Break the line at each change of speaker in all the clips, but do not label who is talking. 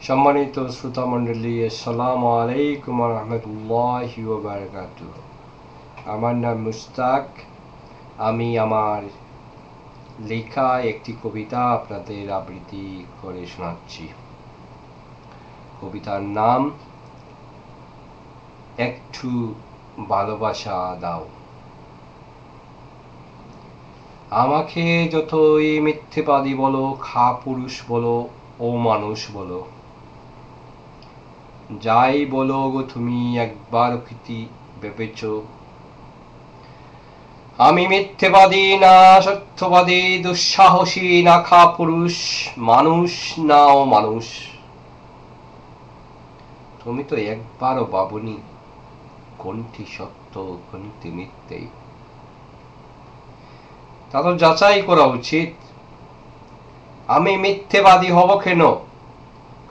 সম্মানিত শ্রোতা মণ্ডলী, আসসালামু আলাইকুম ওয়া রাহমাতুল্লাহি ওয়া বারাকাতুহু। আমার নাম মুশতাক। আমি আমার লেখা একটি কবিতা আপনাদের আবৃত্তি করে শোনাচ্ছি। কবিতার নাম একটু ভালোবাসা দাও। আমাকে যতই মিথ্যেবাদী বলো, কাপুরুষ বলো, অমানুষ বলো, যাই বলো গো তুমি, একবার কি ভেবেছ আমি মিথ্যেবাদী না সত্যবাদী, দুঃসাহসী না কাপুরুষ, মানুষ না অমানুষ? তুমি তো একবারও ভাবনি কোনটি সত্য কোনটি মিথ্যে। তা তো যাচাই করা উচিত। আমি মিথ্যেবাদী হব কেন?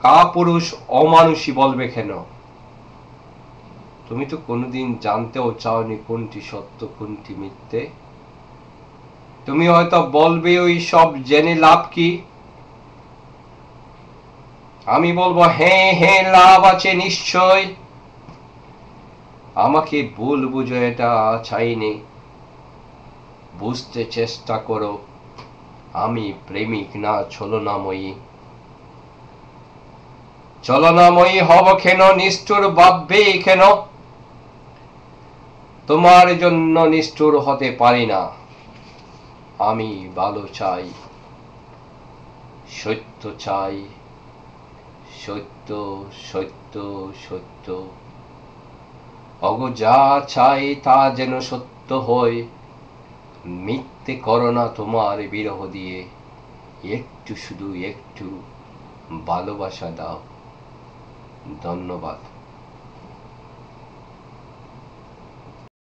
কাপুরুষ অমানুষী বলবে কেন? তুমি তো কোনোদিন জানতেও চাওনি কোনটি সত্য কোনটি মিথ্যে। তুমি হয়তো বলবে ওই সব জেনে লাভ কি? আমি বলবো হ্যাঁ হ্যাঁ, লাভ আছে নিশ্চয়। আমাকে ভুল বুঝো, এটা চাইনি। বুঝতে চেষ্টা করো, আমি প্রেমিক না ছলনাময়ী। ছলনাময়ী হব কেন? নিষ্ঠুর ভাববে কেন? তোমার জন্য নিষ্ঠুর হতে পারি না। আমি ভালো চাই, সত্য চাই, সত্য সত্য সত্য। অগো যা চাই তা যেন সত্য হয়। মিথ্যে করো না তোমার বিরহ দিয়ে। একটু শুধু একটু ভালোবাসা দাও। ধন্যবাদ।